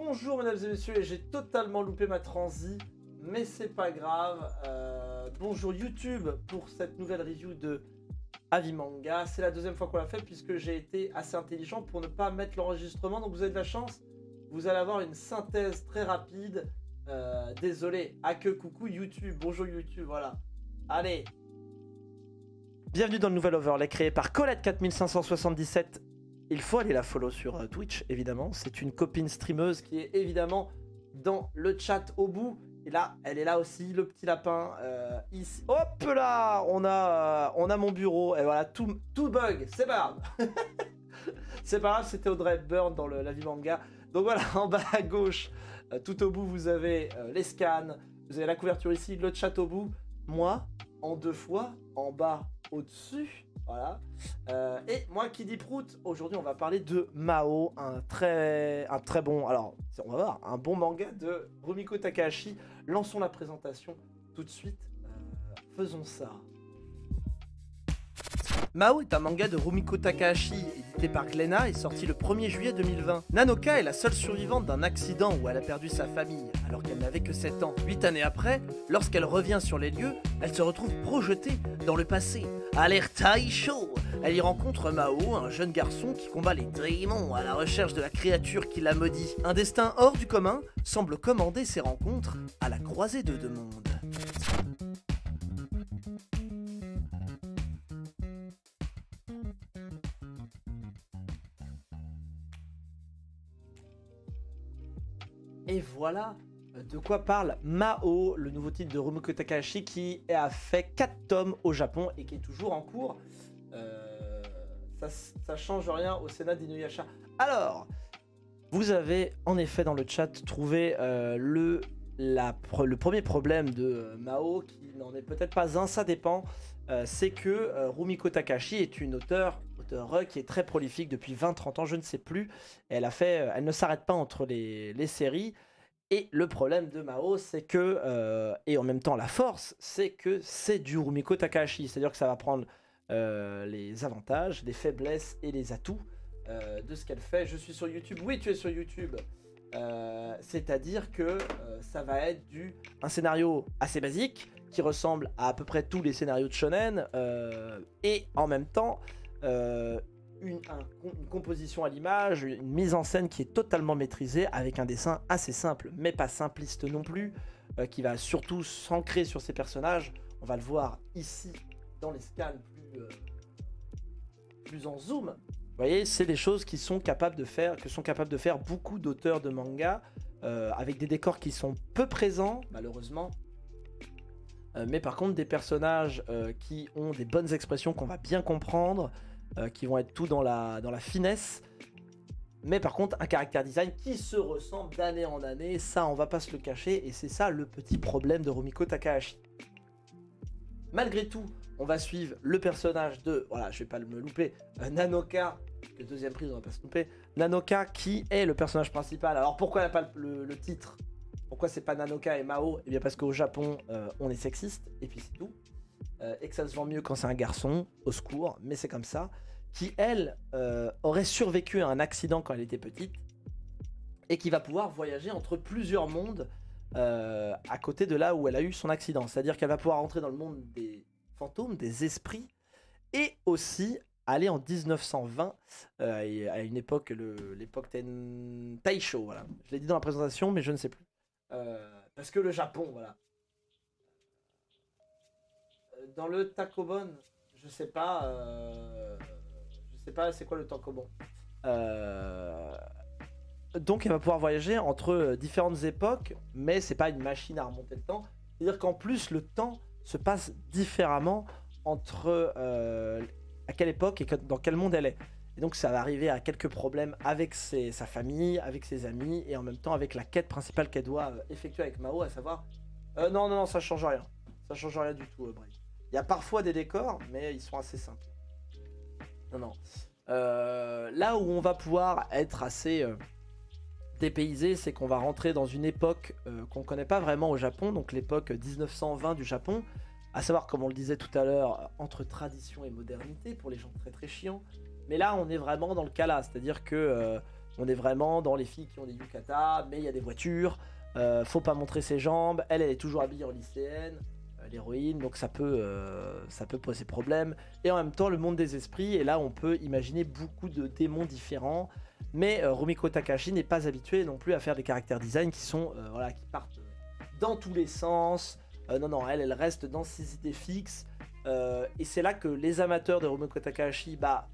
Bonjour mesdames et messieurs, j'ai totalement loupé ma transi, mais c'est pas grave. Bonjour YouTube pour cette nouvelle review de Avimanga. C'est la deuxième fois qu'on l'a fait puisque j'ai été assez intelligent pour ne pas mettre l'enregistrement. Donc vous avez de la chance, vous allez avoir une synthèse très rapide. Désolé, coucou YouTube, bonjour YouTube, voilà. Allez. Bienvenue dans le nouvel overlay créé par Colette4577. Il faut aller la follow sur Twitch, évidemment. C'est une copine streameuse qui est évidemment dans le chat au bout. Et là, elle est là aussi, le petit lapin. Ici. Hop là, on a mon bureau. Et voilà, tout bug. C'est pas grave. C'est pas grave, c'était Audrey Hepburn dans l'Avimanga. Donc voilà, en bas à gauche, tout au bout, vous avez les scans. Vous avez la couverture ici, le chat au bout. Moi, en deux fois, en bas, au-dessus. Voilà. Et moi qui dis prout, aujourd'hui on va parler de Mao, un très bon, alors on va voir, un bon manga de Rumiko Takahashi. Lançons la présentation tout de suite, faisons ça. Mao est un manga de Rumiko Takahashi, édité par Glénat et sorti le 1er juillet 2020. Nanoka est la seule survivante d'un accident où elle a perdu sa famille, alors qu'elle n'avait que 7 ans. 8 années après, lorsqu'elle revient sur les lieux, elle se retrouve projetée dans le passé, à l'ère Taisho. Elle y rencontre Mao, un jeune garçon qui combat les démons à la recherche de la créature qui la maudit. Un destin hors du commun semble commander ces rencontres à la croisée de deux mondes. Et voilà de quoi parle Mao, le nouveau titre de Rumiko Takahashi qui a fait 4 tomes au Japon et qui est toujours en cours. Ça change rien au Sénat d'Inuyasha. Alors, vous avez en effet dans le chat trouvé le premier problème de Mao, qui n'en est peut-être pas un, ça dépend. C'est que Rumiko Takahashi est une auteure qui est très prolifique depuis 20-30 ans, je ne sais plus. Elle ne s'arrête pas entre les séries. Et le problème de Mao, c'est que, et en même temps la force, c'est que c'est du Rumiko Takahashi. C'est-à-dire que ça va prendre les avantages, les faiblesses et les atouts de ce qu'elle fait. Je suis sur YouTube, oui tu es sur YouTube. C'est-à-dire que ça va être un scénario assez basique, qui ressemble à peu près tous les scénarios de shonen, et en même temps une composition à l'image, une mise en scène qui est totalement maîtrisée, avec un dessin assez simple, mais pas simpliste non plus, qui va surtout s'ancrer sur ses personnages. On va le voir ici dans les scans plus en zoom. Vous voyez, c'est des choses que sont capables de faire beaucoup d'auteurs de manga, avec des décors qui sont peu présents, malheureusement. Mais par contre, des personnages qui ont des bonnes expressions qu'on va bien comprendre, qui vont être tout dans la finesse. Mais par contre, un caractère design qui se ressemble d'année en année, ça on va pas se le cacher, et c'est ça le petit problème de Rumiko Takahashi. Malgré tout, on va suivre le personnage de, voilà, je vais pas me louper, Nanoka, le deuxième prise, on va pas se louper, Nanoka qui est le personnage principal. Alors pourquoi elle n'a pas le titre? Pourquoi c'est pas Nanoka et Mao? Eh bien parce qu'au Japon, on est sexiste, et puis c'est tout. Et que ça se vend mieux quand c'est un garçon, au secours, mais c'est comme ça. Qui, elle, aurait survécu à un accident quand elle était petite, et qui va pouvoir voyager entre plusieurs mondes à côté de là où elle a eu son accident. C'est-à-dire qu'elle va pouvoir entrer dans le monde des fantômes, des esprits, et aussi aller en 1920, à une époque, l'époque Taisho, voilà. Je l'ai dit dans la présentation, mais je ne sais plus. Parce que le Japon, voilà. Dans le Takobon, je sais pas c'est quoi le Takobon. Donc elle va pouvoir voyager entre différentes époques, mais c'est pas une machine à remonter le temps. C'est-à-dire qu'en plus le temps se passe différemment entre à quelle époque et dans quel monde elle est. Et donc ça va arriver à quelques problèmes avec sa famille, avec ses amis, et en même temps avec la quête principale qu'elle doit effectuer avec Mao, à savoir... non, ça change rien. Ça change rien du tout, Bray. Il y a parfois des décors, mais ils sont assez simples. Non. Là où on va pouvoir être assez dépaysé, c'est qu'on va rentrer dans une époque qu'on ne connaît pas vraiment au Japon, donc l'époque 1920 du Japon, à savoir, comme on le disait tout à l'heure, entre tradition et modernité, pour les gens très très chiants. Mais là, on est vraiment dans le cas là, c'est-à-dire que On est vraiment dans les filles qui ont des yukata, mais il y a des voitures. Faut pas montrer ses jambes. Elle est toujours habillée en lycéenne, l'héroïne, donc ça peut poser problème. Et en même temps, le monde des esprits, et là on peut imaginer beaucoup de démons différents. Mais Rumiko Takahashi n'est pas habituée non plus à faire des caractères design qui sont voilà, qui partent dans tous les sens. Non, elle reste dans ses idées fixes. Et c'est là que les amateurs de Rumiko Takahashi, bah,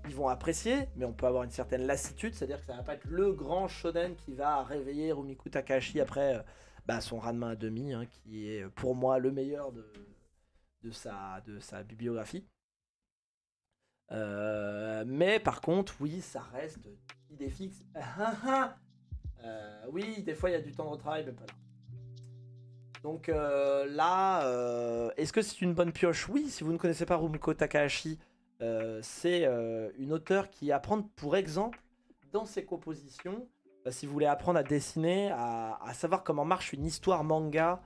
ils vont apprécier, mais on peut avoir une certaine lassitude, c'est-à-dire que ça va pas être le grand shonen qui va réveiller Rumiko Takahashi après bah, son Ranma à demi, hein, qui est pour moi le meilleur de sa bibliographie. Mais par contre, oui, ça reste idée fixe. Oui, des fois il y a du temps de retravail, mais pas là. Donc là, est-ce que c'est une bonne pioche? Oui, si vous ne connaissez pas Rumiko Takahashi, c'est une auteure qui apprend pour exemple dans ses compositions, si vous voulez apprendre à dessiner, à savoir comment marche une histoire manga,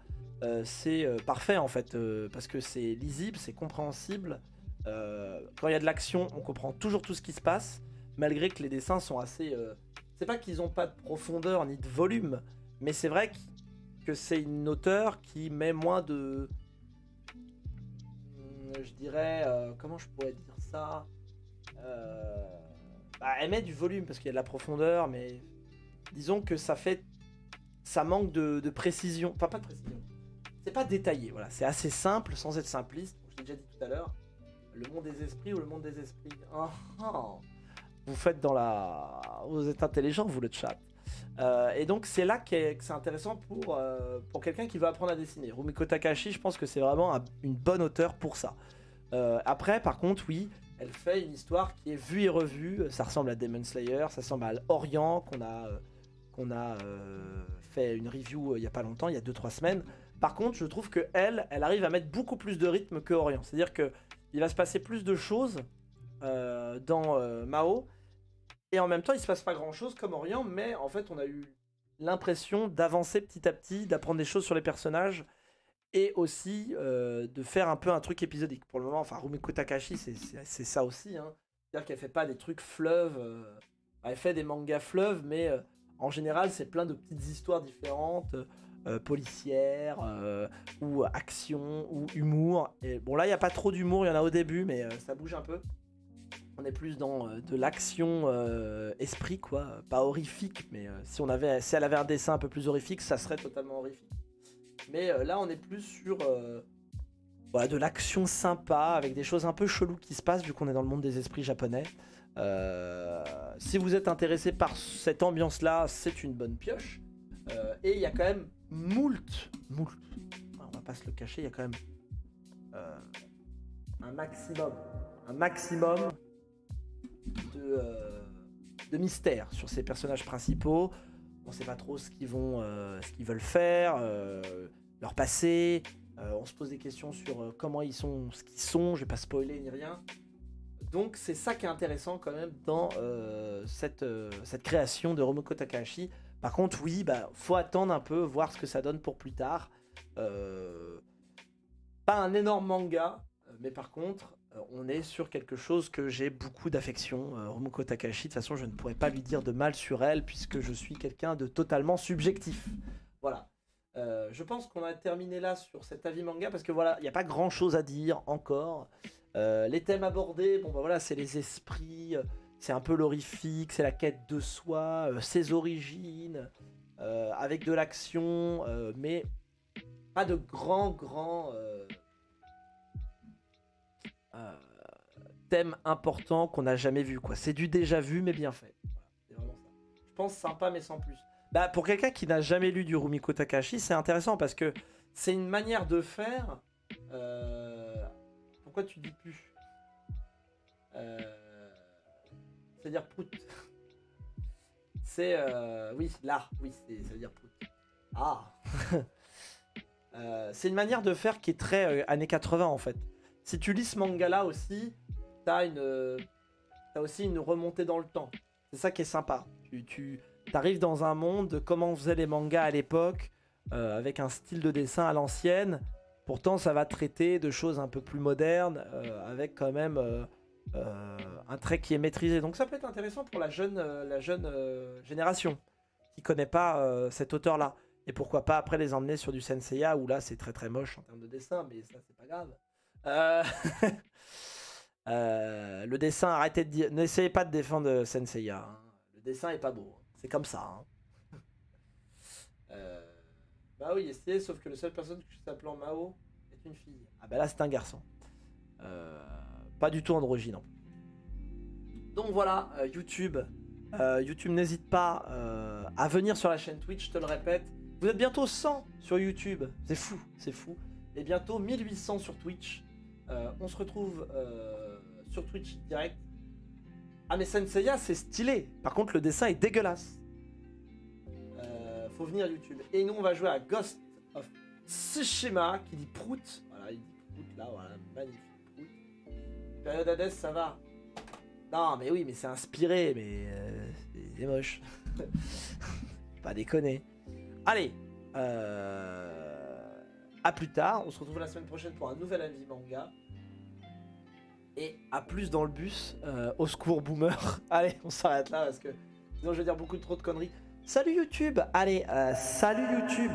c'est parfait en fait, parce que c'est lisible, c'est compréhensible. Quand il y a de l'action, on comprend toujours tout ce qui se passe, malgré que les dessins sont assez... c'est pas qu'ils n'ont pas de profondeur ni de volume, mais c'est vrai que c'est une auteure qui met moins de... je dirais... comment je pourrais dire ça, bah, elle met du volume parce qu'il y a de la profondeur, mais disons que ça manque de précision. Enfin, pas de précision. C'est pas détaillé, voilà. C'est assez simple sans être simpliste. Je l'ai déjà dit tout à l'heure. Le monde des esprits ou le monde des esprits. Vous faites dans la... Vous êtes intelligent, vous, le chat. Et donc, c'est là que c'est intéressant pour quelqu'un qui veut apprendre à dessiner. Rumiko Takahashi, je pense que c'est vraiment une bonne auteure pour ça. Après, par contre, oui, elle fait une histoire qui est vue et revue. Ça ressemble à Demon Slayer, ça ressemble à Orient, qu'on a fait une review il n'y a pas longtemps, il y a 2-3 semaines. Par contre, je trouve que elle arrive à mettre beaucoup plus de rythme que Orient. C'est-à-dire qu'il va se passer plus de choses dans Mao. Et en même temps, il se passe pas grand-chose comme Orient, mais en fait, on a eu l'impression d'avancer petit à petit, d'apprendre des choses sur les personnages, et aussi de faire un peu un truc épisodique. Pour le moment, enfin, Rumiko Takahashi, c'est ça aussi. Hein. C'est-à-dire qu'elle fait pas des trucs fleuves. Elle fait des mangas fleuves, mais en général, c'est plein de petites histoires différentes, policières, ou action, ou humour. Et bon, là, il n'y a pas trop d'humour, il y en a au début, mais ça bouge un peu. On est plus dans de l'action esprit, quoi. Pas horrifique, mais si elle avait un dessin un peu plus horrifique, ça serait totalement horrifique. Mais là, on est plus sur voilà, de l'action sympa, avec des choses un peu cheloues qui se passent, vu qu'on est dans le monde des esprits japonais. Si vous êtes intéressé par cette ambiance-là, c'est une bonne pioche. Et il y a quand même moult. On va pas se le cacher, il y a quand même un maximum de mystère sur ces personnages principaux. On sait pas trop ce qu'ils veulent faire, leur passé. On se pose des questions sur comment ils sont, ce qu'ils sont. Je vais pas spoiler ni rien. Donc c'est ça qui est intéressant quand même dans cette création de Rumiko Takahashi. Par contre, oui, bah, faut attendre un peu, voir ce que ça donne pour plus tard. Pas un énorme manga, mais par contre, on est sur quelque chose que j'ai beaucoup d'affection. Rumiko Takahashi, de toute façon, je ne pourrais pas lui dire de mal sur elle, puisque je suis quelqu'un de totalement subjectif. Voilà. Je pense qu'on a terminé là sur cet avis manga, parce que voilà, il n'y a pas grand chose à dire encore. Les thèmes abordés, bon bah voilà, c'est les esprits, c'est un peu l'horrifique, c'est la quête de soi, ses origines, avec de l'action, mais pas de grands thèmes importants qu'on n'a jamais vu, quoi. C'est du déjà vu, mais bien fait. Voilà, c'est vraiment ça. Je pense sympa, mais sans plus. Bah, pour quelqu'un qui n'a jamais lu du Rumiko Takahashi, c'est intéressant parce que c'est une manière de faire. Pourquoi tu dis plus c'est-à-dire prout. C'est oui, là, oui, ça veut dire prout. Ah. C'est une manière de faire qui est très années 80 en fait. Si tu lis ce manga là aussi, t'as aussi une remontée dans le temps. C'est ça qui est sympa. Tu arrives dans un monde de comment on faisait les mangas à l'époque, avec un style de dessin à l'ancienne. Pourtant, ça va traiter de choses un peu plus modernes, avec quand même un trait qui est maîtrisé. Donc ça peut être intéressant pour la jeune génération qui connaît pas cet auteur-là. Et pourquoi pas après les emmener sur du Senseiya où là c'est très très moche en termes de dessin, mais ça c'est pas grave. Le dessin, arrêtez de dire, n'essayez pas de défendre Senseiya. Hein. Le dessin est pas beau, c'est comme ça. Hein. Bah oui, essayez, sauf que la seule personne qui s'appelant Mao est une fille. Ah bah là c'est un garçon. Pas du tout androgyne. Donc voilà, YouTube. YouTube, n'hésite pas à venir sur la chaîne Twitch, je te le répète. Vous êtes bientôt 100 sur YouTube. C'est fou, c'est fou. Et bientôt 1800 sur Twitch. On se retrouve sur Twitch direct. Ah mais Senseiya, c'est stylé. Par contre, le dessin est dégueulasse. Faut venir YouTube. Et nous, on va jouer à Ghost of Tsushima, qui dit prout. Voilà, il dit prout là, voilà, magnifique prout. Période Hades, ça va. Non, mais oui, mais c'est inspiré, mais c'est moche. Pas déconner. Allez, à plus tard. On se retrouve la semaine prochaine pour un nouvel avis manga. Et à plus dans le bus. Au secours, boomer. Allez, on s'arrête là parce que sinon je vais dire beaucoup trop de conneries. Salut YouTube. Allez, salut YouTube.